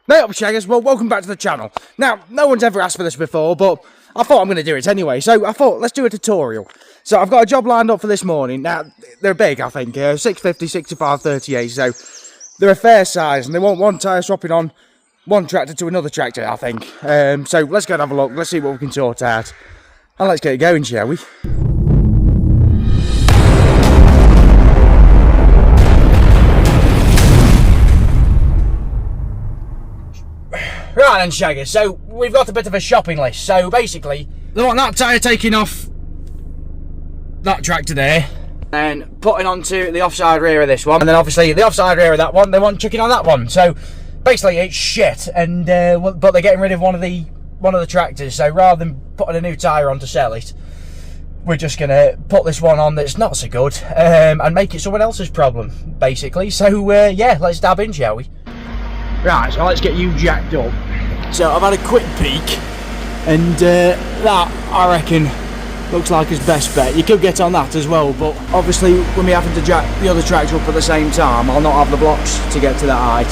Hey up, shaggers, well, welcome back to the channel. Now, no one's ever asked for this before, but I thought I'm going to do it anyway, so I thought, let's do a tutorial. So I've got a job lined up for this morning. Now, they're big, I think, 650, 65, 38, so they're a fair size, and they want one tyre swapping on one tractor to another tractor, I think. So let's go and have a look, let's see what we can sort out, and let's get it going, shall we? Right then, shaggers, so we've got a bit of a shopping list. So basically, they want that tyre taking off that tractor there and putting onto the offside rear of this one, and then obviously the offside rear of that one, they want chucking on that one. So basically it's shit, and but they're getting rid of one of the tractors. So rather than putting a new tyre on to sell it, we're just gonna put this one on that's not so good, and make it someone else's problem, basically. So yeah, let's dab in, shall we? Right, so let's get you jacked up. So I've had a quick peek, and that, I reckon, looks like his best bet. You could get on that as well, but obviously when we having to jack the other tractor up at the same time, I'll not have the blocks to get to that height.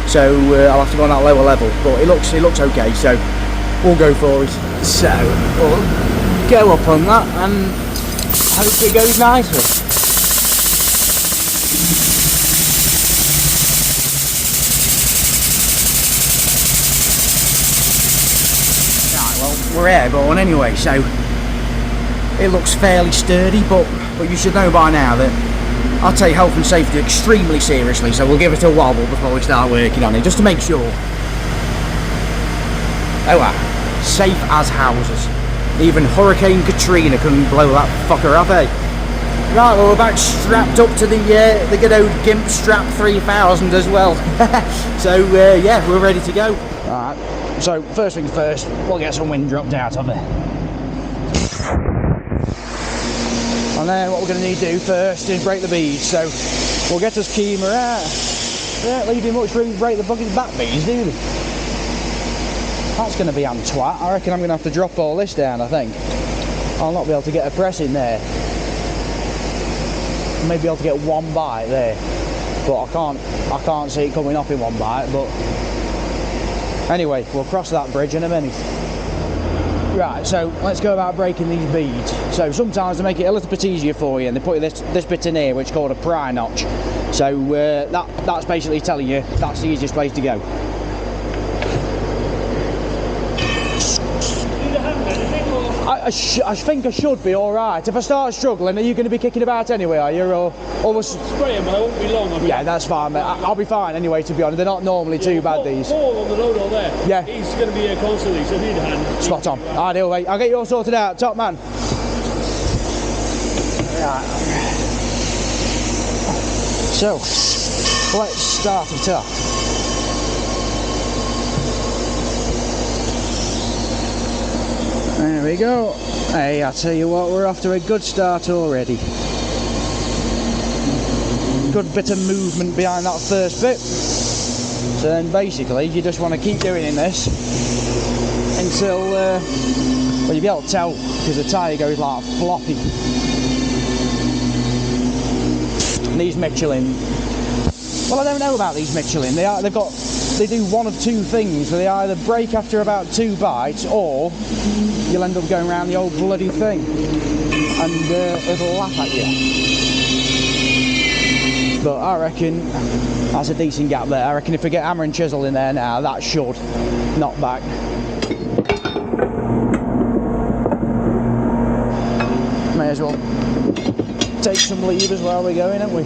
So I'll have to go on that lower level, but it looks okay, so we'll go for it. So we'll go up on that and hope it goes nicely. We're airborne anyway, so it looks fairly sturdy, but you should know by now that I take health and safety extremely seriously, so we'll give it a wobble before we start working on it, just to make sure. Oh wow, safe as houses. Even Hurricane Katrina couldn't blow that fucker up, eh? Right, well, we're back strapped up to the good old Gimp Strap 3000 as well. So yeah, we're ready to go. Alright. So first things first, we'll get some wind dropped out of it. And then what we're going to need to do first is break the beads. So we'll get this keemer out. They don't leave you much room to break the bucket back beads, do they? That's going to be twat. I reckon I'm going to have to drop all this down, I think. I'll not be able to get a press in there. Maybe able to get one bite there. But I can't see it coming off in one bite, but anyway, we'll cross that bridge in a minute. Right, so let's go about breaking these beads. So sometimes they make it a little bit easier for you, and they put this bit in here, which is called a pry notch. So that's basically telling you that's the easiest place to go. I think I should be alright. If I start struggling, are you going to be kicking about anyway, are you? Or spray them, but I won't be long. Yeah, that's fine, mate. I'll be fine anyway, to be honest. They're not normally too bad, these. Paul on the road all there. Yeah. He's going to be here constantly, so need a hand. Spot on. Ideal, mate. I'll get you all sorted out. Top man. Right. So, let's start it off. There we go. Hey, I tell you what, we're off to a good start already. Good bit of movement behind that first bit. So then basically you just want to keep doing in this until, well, you'll be able to tell because the tyre goes like floppy. And these Michelin, well, I don't know about these Michelin. They do one of two things. So they either break after about 2 bites, or you'll end up going around the old bloody thing and it'll laugh at you. But I reckon that's a decent gap there. I reckon if we get hammer and chisel in there now, that should knock back. May as well take some levers while we're going, haven't we?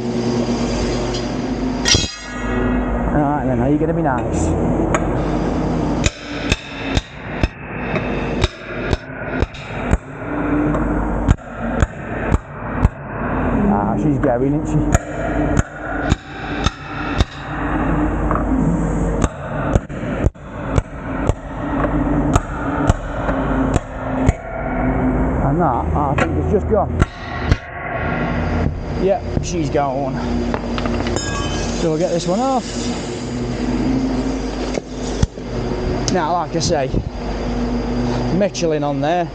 Alright then, are you going to be nice? Ah, she's going, isn't she? And that, I think it's just gone. Yep, she's gone. So we'll get this one off. Now, like I say, Michelin on there,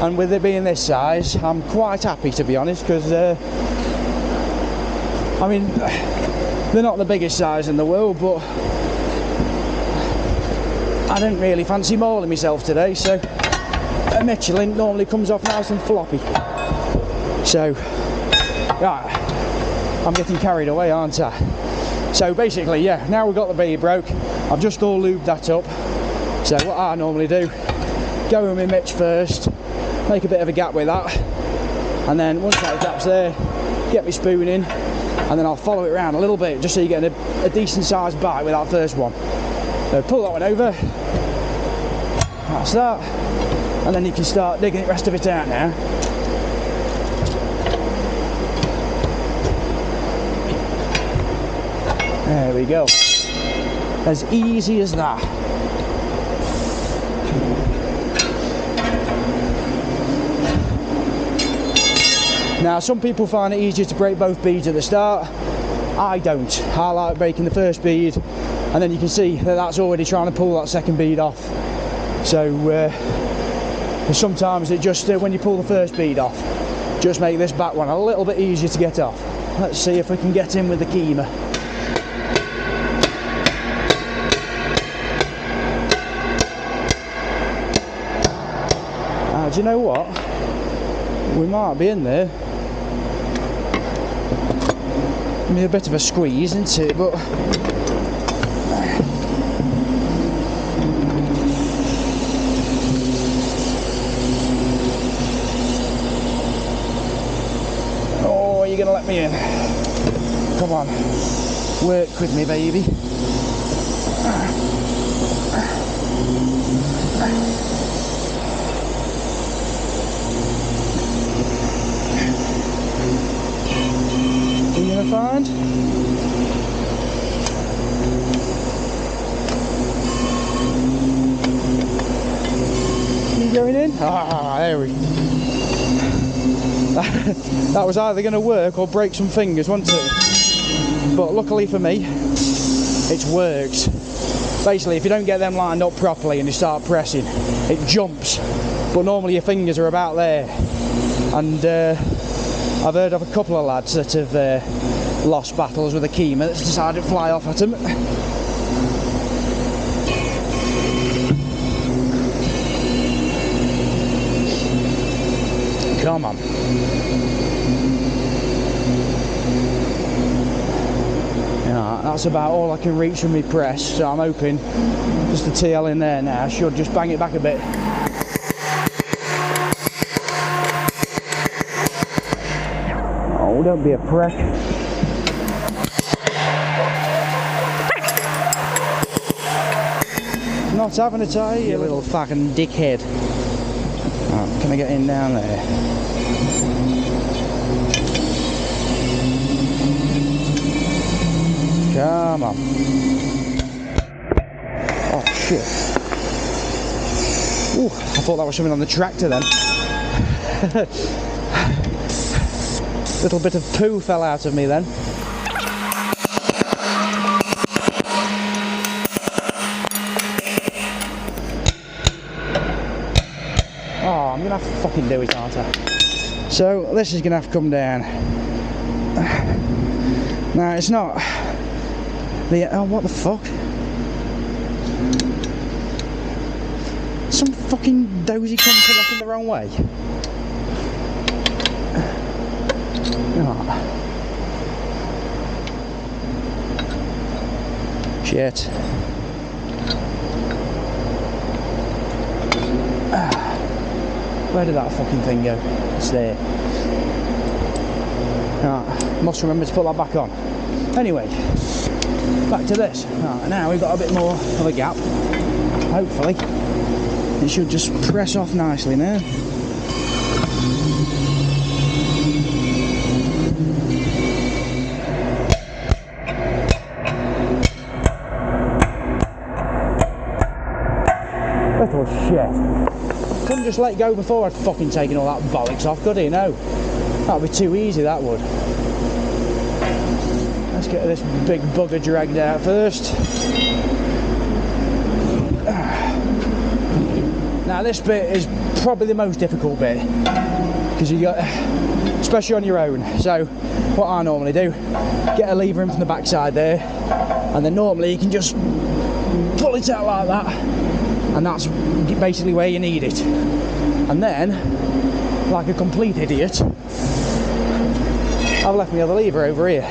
and with it being this size, I'm quite happy, to be honest, because I mean, they're not the biggest size in the world, but I didn't really fancy mauling myself today, so a Michelin normally comes off nice and floppy. So, right, I'm getting carried away, aren't I? So basically, yeah, now we've got the bead broke, I've just all lubed that up. So what I normally do, go with my Mitch first, make a bit of a gap with that, and then once that gap's there, get my spoon in, and then I'll follow it around a little bit, just so you get a decent sized bite with that first one. So pull that one over, that's that, and then you can start digging the rest of it out now. There we go. As easy as that. Now, some people find it easier to break both beads at the start. I don't. I like breaking the first bead, and then you can see that that's already trying to pull that second bead off. So sometimes it just, when you pull the first bead off, just make this back one a little bit easier to get off. Let's see if we can get in with the keemer. Do you know what? We might be in there. I mean, a bit of a squeeze, isn't it? But oh, you're gonna let me in? Come on, work with me, baby. Find? You going in? Ah, there we go. That was either going to work or break some fingers, wasn't it? But luckily for me, it's worked. Basically, if you don't get them lined up properly and you start pressing, it jumps. But normally your fingers are about there. And I've heard of a couple of lads that have lost battles with a keemer that's decided to fly off at them. Come on. Yeah, that's about all I can reach from my press, so I'm hoping just the TL in there now should just bang it back a bit. Oh, don't be a prick. Not having a tie, you little fucking dickhead. Oh, can I get in down there? Come on. Oh shit. Ooh, I thought that was something on the tractor then. Little bit of poo fell out of me then. Oh, I'm gonna have to fucking do it, aren't I? So this is gonna have to come down. Now it's not the, oh, what the fuck? Some fucking dozy cunt looking the wrong way. Oh. Shit. Where did that fucking thing go? It's there. Right, must remember to put that back on. Anyway, back to this. Right, now we've got a bit more of a gap. Hopefully, it should just press off nicely now. Little shit. Couldn't just let go before I'd fucking taken all that bollocks off, could he? No. That'd be too easy, that would. Let's get this big bugger dragged out first. Now this bit is probably the most difficult bit, because you got, especially on your own. So what I normally do, get a lever in from the backside there, and then normally you can just pull pull it out like that, and that's basically where you need it. And then, like a complete idiot, I've left my other lever over here.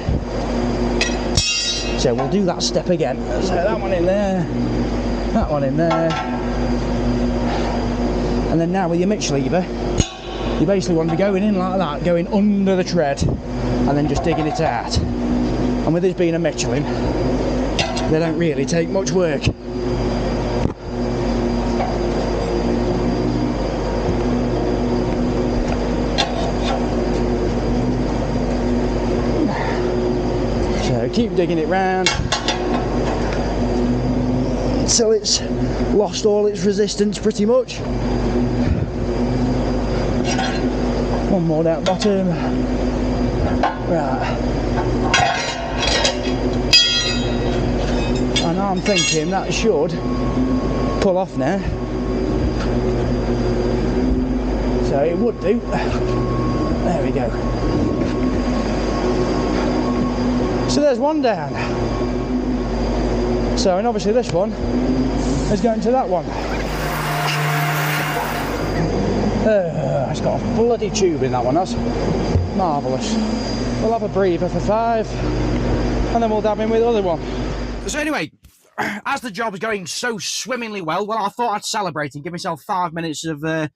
So we'll do that step again. So that one in there, that one in there, and then now with your Mitch lever, you basically want to be going in like that, going under the tread, and then just digging it out. And with this being a Michelin, they don't really take much work. So keep digging it round until it's lost all its resistance pretty much. One more down bottom. Right. And I'm thinking that should pull off now. So it would do. There we go. So there's one down. So, and obviously this one is going to that one. It's got a bloody tube in that one, that's marvellous. We'll have a breather for 5 and then we'll dab in with the other one. So anyway, as the job is going so swimmingly well, I thought I'd celebrate and give myself 5 minutes of 5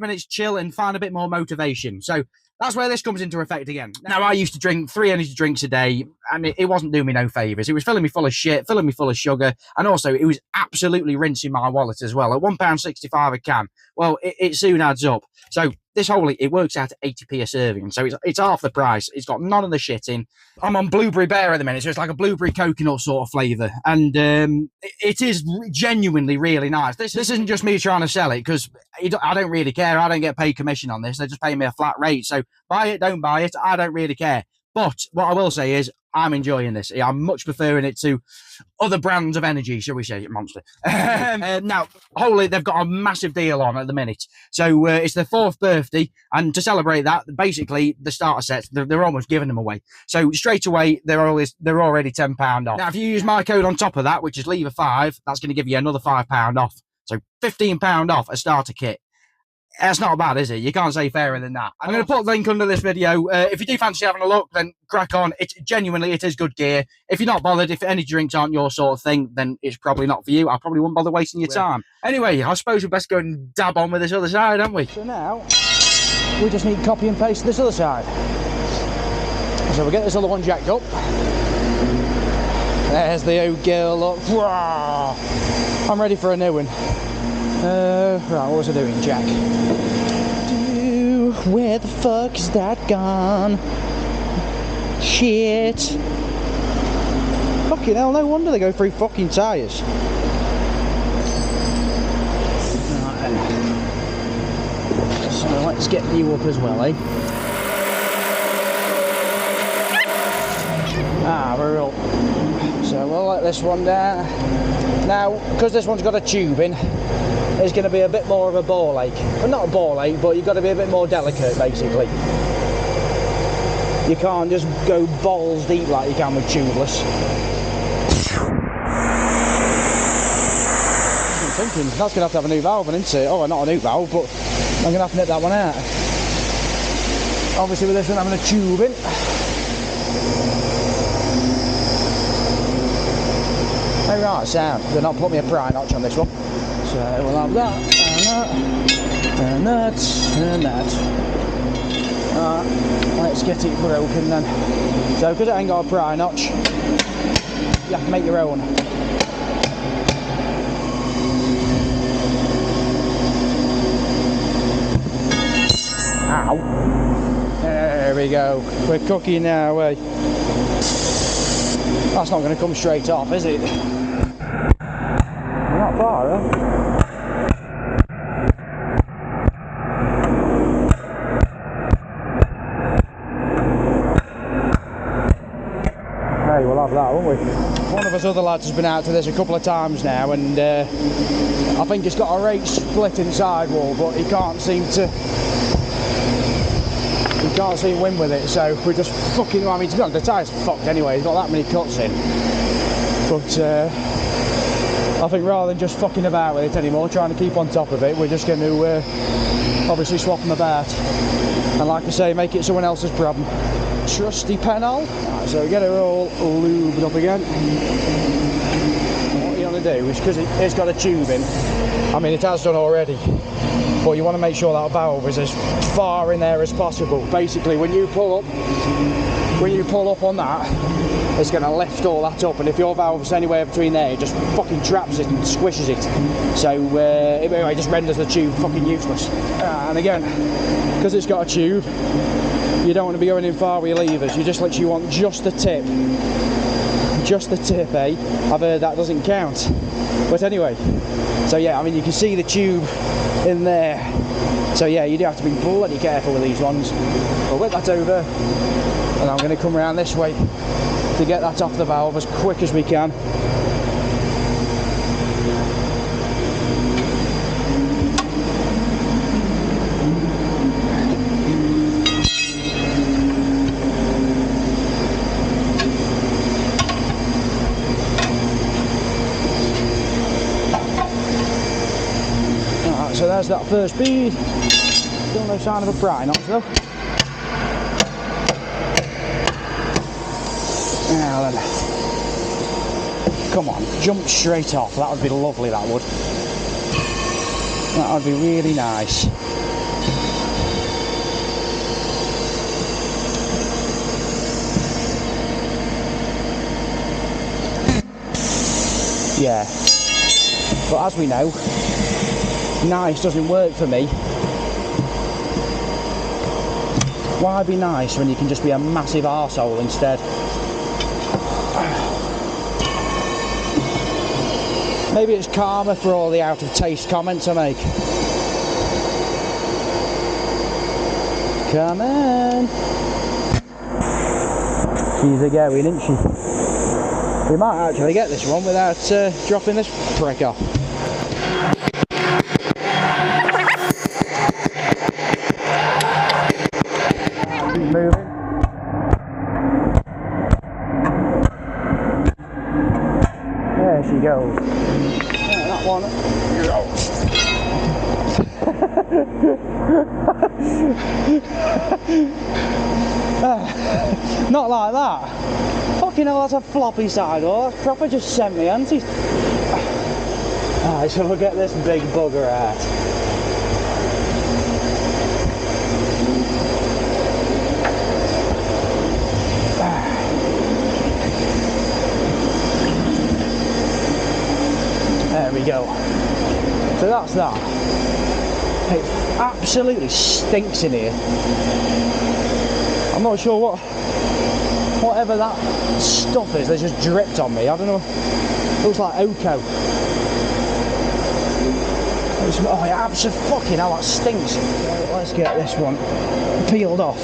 minutes chill and find a bit more motivation. So that's where this comes into effect again. Now, I used to drink 3 energy drinks a day, and it wasn't doing me no favours. It was filling me full of shit, filling me full of sugar, and also it was absolutely rinsing my wallet as well. At £1.65 a can, well, it soon adds up. So this whole, it works out at 80p a serving, so it's half the price. It's got none of the shit in. I'm on Blueberry Bear at the minute, so it's like a blueberry coconut sort of flavour, and it is genuinely really nice. This isn't just me trying to sell it, because I don't really care. I don't get paid commission on this. They just pay me a flat rate, so buy it, don't buy it, I don't really care. But what I will say is I'm enjoying this. I'm much preferring it to other brands of energy, shall we say, Monster. Now, Holy, they've got a massive deal on at the minute. So it's their 4th birthday, and to celebrate that, basically, the starter sets, they're almost giving them away. So straight away, they're already £10 off. Now, if you use my code on top of that, which is Lever5, that's going to give you another £5 off. So £15 off a starter kit. That's not bad, is it? You can't say fairer than that. I'm going to put a link under this video. If you do fancy having a look, then crack on. It is good gear. If you're not bothered, if energy drinks aren't your sort of thing, then it's probably not for you. I probably wouldn't bother wasting your time. Anyway, I suppose we best go and dab on with this other side, haven't we? So now, we just need copy and paste this other side. So we'll get this other one jacked up. There's the old girl, look. I'm ready for a new one. Right, what was I doing, Jack? Where the fuck is that gone? Shit. Fucking hell, no wonder they go through fucking tyres. Right then. So let's get you up as well, eh? Ah, we're up. So we'll let this one down. Now, because this one's got a tube in, it's going to be a bit more of a ball ache. Well, not a ball ache, but you've got to be a bit more delicate, basically. You can't just go balls deep like you can with tubeless. I'm thinking that's going to have a new valve, isn't it? Oh, not a new valve, but I'm going to have to nip that one out. Obviously with this one having a tube in. Oh right, sound. They're not put me a pry notch on this one. So we'll have that, and that, and that. Alright, let's get it broken then. So because it ain't got a pry notch, you have to make your own. Ow. There we go. We're cooking now, eh? That's not going to come straight off, is it? Not far, huh? Hey, we'll have that, won't we? One of us other lads has been out to this a couple of times now, and I think it's got a rate split in sidewall, but he can't seem to win with it, so we're just fucking, I mean, to be honest, the tyre's fucked anyway, he's got that many cuts in, but I think rather than just fucking about with it anymore, trying to keep on top of it, we're just going to obviously swap them about. And like I say, make it someone else's problem. Trusty panel. Right, so we get it all lubed up again. What you want to do is, because it's got a tube in, I mean it has done already, but you want to make sure that valve is as far in there as possible. Basically, when you pull up on that, it's going to lift all that up, and if your valve's anywhere between there, it just fucking traps it and squishes it. So it just renders the tube fucking useless. And again, because it's got a tube, you don't want to be going in far with your levers. You just literally want just the tip. Just the tip, eh? I've heard that doesn't count. But anyway, so yeah, I mean you can see the tube in there. So yeah, you do have to be bloody careful with these ones. We'll whip that over, and I'm going to come around this way to get that off the valve as quick as we can. Alright, so there's that first bead. Still no sign of a pry knot though. Now then, come on, jump straight off. That would be lovely, that would. That would be really nice. Yeah, but as we know, nice doesn't work for me. Why be nice when you can just be a massive arsehole instead? Maybe it's karma for all the out of taste comments I make. Come on. She's a going, isn't she? We might actually get this one without dropping this prick off. Keep moving. There she goes. Yeah, that one. Not like that. Fucking hell, that's a floppy side, or that proper just sent me, hasn't he? Alright, so we'll get this big bugger out. There we go. So that's that. It absolutely stinks in here. I'm not sure whatever that stuff is that just dripped on me. I don't know. It looks like Oko. Oh yeah, absolutely fucking hell, that stinks. Right, let's get this one peeled off.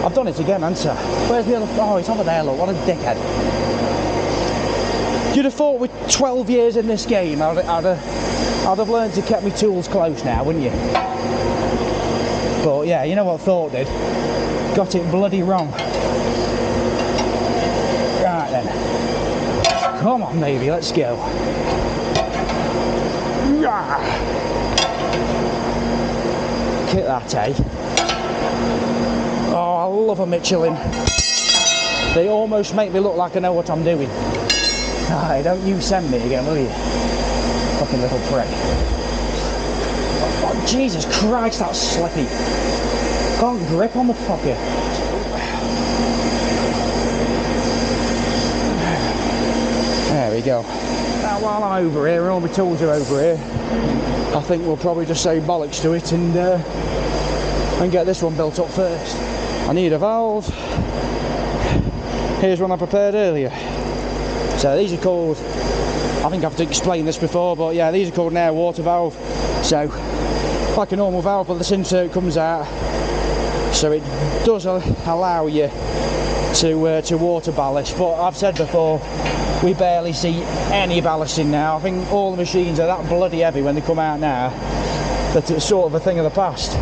I've done it again, haven't I? Where's the other? Oh, it's over there, look, what a dickhead. You'd have thought with 12 years in this game, I'd have learned to keep my tools close now, wouldn't you? But yeah, you know what Thought did? Got it bloody wrong. Right then. Come on, baby, let's go. Kick that, eh? Oh, I love a Michelin. They almost make me look like I know what I'm doing. Aye, don't you send me again, will you? Fucking little prick. Oh, Jesus Christ, that's slippy. Can't grip on the fucker. There we go. Now while I'm over here, and all my tools are over here, I think we'll probably just say bollocks to it and get this one built up first. I need a valve. Here's one I prepared earlier. So these are called, I think I've explained this before, but yeah, these are called an air water valve. So, like a normal valve, but this insert comes out, so it does allow you to water ballast. But I've said before, we barely see any ballasting now. I think all the machines are that bloody heavy when they come out now that it's sort of a thing of the past.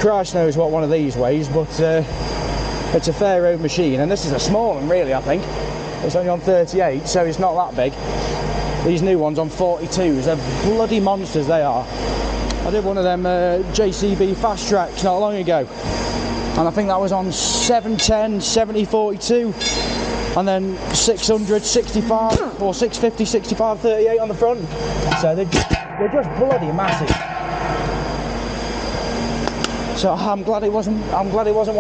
Christ knows what one of these weighs, but it's a fair old machine, and this is a small one really, I think. It's only on 38, so it's not that big. These new ones on 42s, they're bloody monsters, they are. I did one of them JCB fast tracks not long ago, and I think that was on 710, 70, 42, and then 600, 65, or 650, 65, 38 on the front. So they're just bloody massive. So I'm glad it wasn't one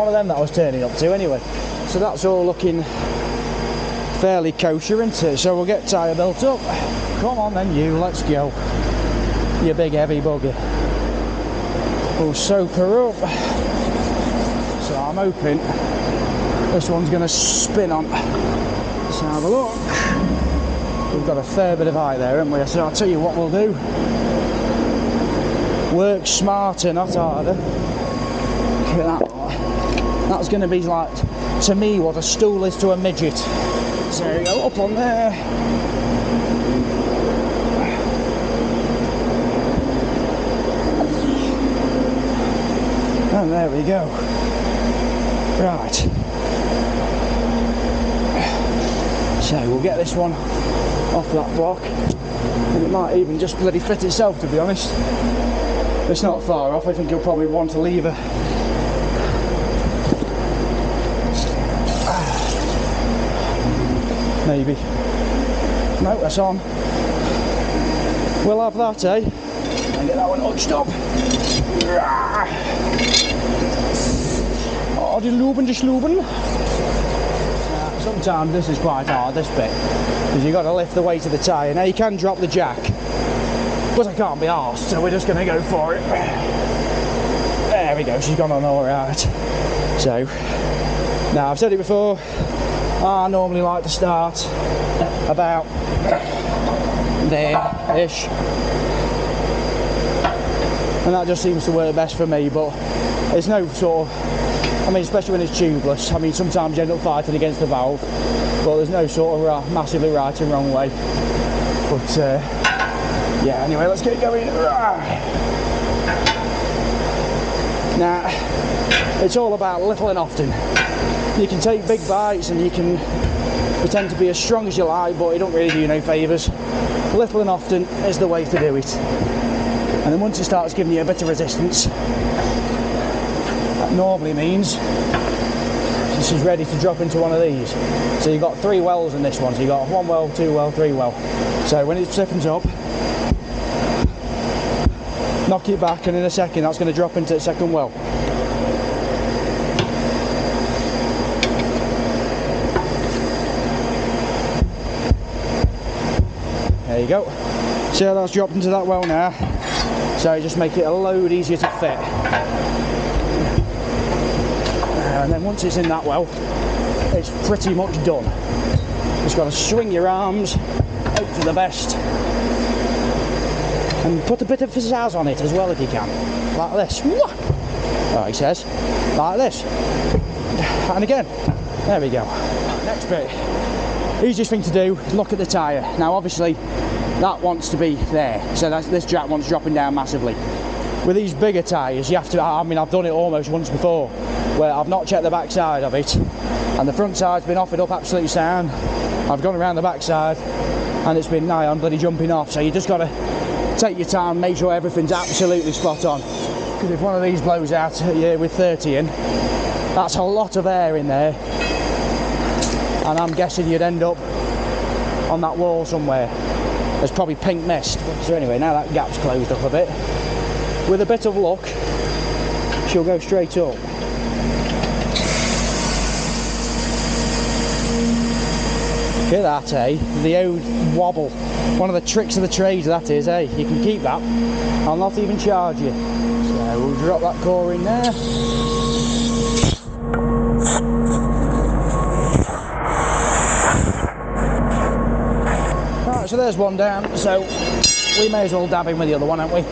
of them that I was turning up to anyway. So that's all looking fairly kosher, isn't it? So we'll get tyre built up. Come on then, you, let's go. You big heavy bugger. We'll soak her up. So I'm hoping this one's going to spin on. Let's have a look. We've got a fair bit of height there, haven't we? So I'll tell you what we'll do. Work smarter, not harder. Look at that. That's going to be like, to me, what a stool is to a midget. So you go up on there. And there we go. Right. So we'll get this one off that block. And it might even just bloody fit itself, to be honest. It's not far off. I think you'll probably want a lever. Maybe. No, that's on. We'll have that, eh? And get that one hunched up. Oh, die Luben. Sometimes this is quite hard, this bit, because you've got to lift the weight of the tyre. Now you can drop the jack, but I can't be arsed, so we're just going to go for it. There we go, she's gone on alright. So, now I've said it before, I normally like to start about there-ish. And that just seems to work best for me, but there's no sort of, I mean, especially when it's tubeless, I mean, sometimes you end up fighting against the valve, but there's no sort of massively right and wrong way. But, yeah, anyway, let's get going. Now, it's all about little and often. You can take big bites and you can pretend to be as strong as you like, but it don't really do you no favours. Little and often is the way to do it. And then once it starts giving you a bit of resistance, that normally means this is ready to drop into one of these. So you've got 3 wells in this one. So you've got 1 well, 2 well, 3 well. So when it stiffens up, knock it back, and in a second that's going to drop into the second well. There you go. See how that's dropped into that well now? So just make it a load easier to fit. And then once it's in that well, it's pretty much done. Just got to swing your arms, hope for the best, and put a bit of pizzazz on it as well if you can. Like this. Oh, he says. Like this. And again. There we go. Next bit. Easiest thing to do is look at the tyre. Now obviously that wants to be there, so this jack wants dropping down massively. With these bigger tyres you have to, I mean, I've done it almost once before where I've not checked the back side of it and the front side's been offered up absolutely sound. I've gone around the back side and it's been nigh on bloody jumping off, so you just got to take your time, make sure everything's absolutely spot on, because if one of these blows out with 30 in, that's a lot of air in there, and I'm guessing you'd end up on that wall somewhere. There's probably pink mist. So anyway, now that gap's closed up a bit, with a bit of luck she'll go straight up. Look at that, eh? The old wobble. One of the tricks of the trade, that is, eh? You can keep that. I'll not even charge you. So we'll drop that core in there. Right, so there's one down. So we may as well dab in with the other one, haven't we?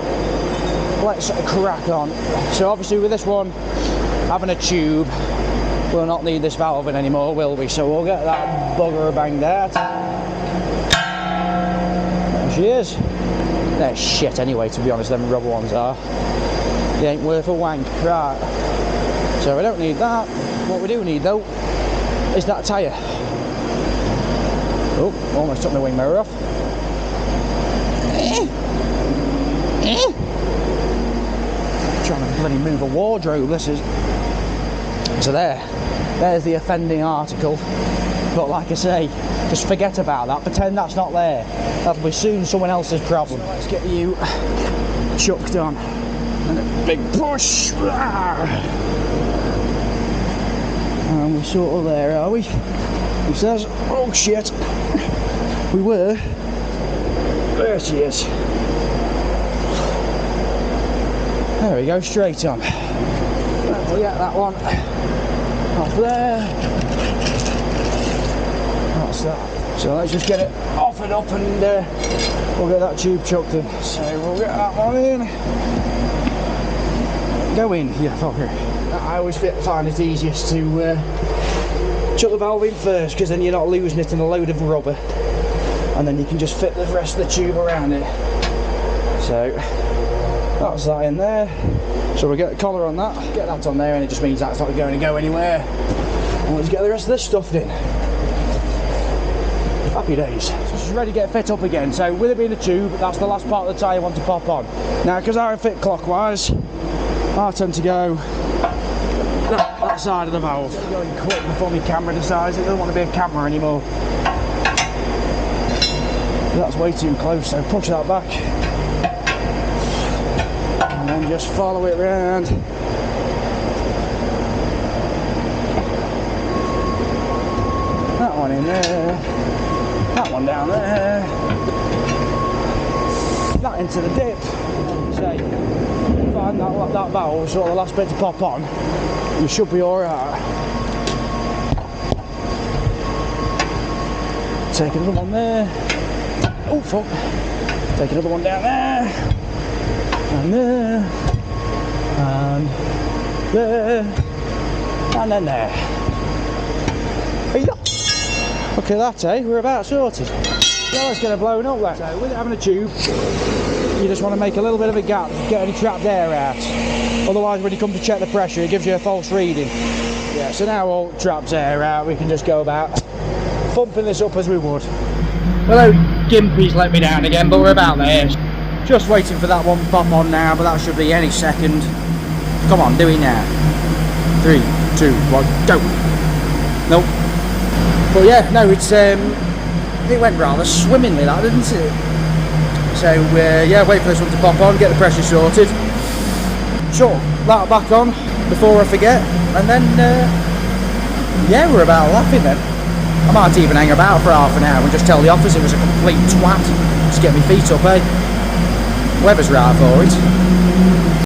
Let's crack on. So obviously with this one, having a tube, we'll not need this valve in anymore, will we? So we'll get that bugger banged out. There she is. They're shit anyway, to be honest, them rubber ones are. They ain't worth a wank. Right. So we don't need that. What we do need though is that tyre. Oh, almost took my wing mirror off. Trying to bloody move a wardrobe, this is. So there's the offending article. But like I say, just forget about that, pretend that's not there. That'll be soon someone else's problem. So let's get you chucked on. And a big push. And we're sort of there, are we? He says, oh shit. We were. There she is. There we go, straight on. We'll get that one off there. That's that. So let's just get it off and up and we'll get that tube chucked in. So we'll get that one in. Go in, yeah, fucker. I always find it easiest to chuck the valve in first, because then you're not losing it in a load of rubber. And then you can just fit the rest of the tube around it. So that's that in there. So we'll get the collar on that, get that on there, and it just means that's not going to go anywhere. And let's get the rest of this stuffed in. Happy days. So it's ready to get fit up again. So with it being a tube, that's the last part of the tyre I want to pop on. Now, because I fit clockwise, I tend to go that side of the valve. I'm going quick before my camera decides it doesn't want to be a camera anymore. That's way too close, so push that back. And then just follow it round. That one in there. That one down there. That into the dip. So, find that valve, sort of the last bit to pop on. You should be alright. Take another one there. Oh fuck. Take another one down there. And there. And there. And then there. There you go. Look at that, eh? We're about sorted. Now let's get it blown up then. So with it having a tube, you just want to make a little bit of a gap, get any trapped air out. Otherwise when you come to check the pressure, it gives you a false reading. Yeah, so now all trapped air out, we can just go about thumping this up as we would. Hello, Gimpy's let me down again, but we're about there. Just waiting for that one to pop on now, but that should be any second. Come on, do it now. 3, 2, 1, go. Nope. But yeah, no, it went rather swimmingly, that, didn't it? So yeah, wait for this one to pop on, get the pressure sorted. Chuck that back on before I forget, and then yeah, we're about laughing then. I might even hang about for half an hour and just tell the office it was a complete twat. Just get my feet up, eh? Weather's right for it.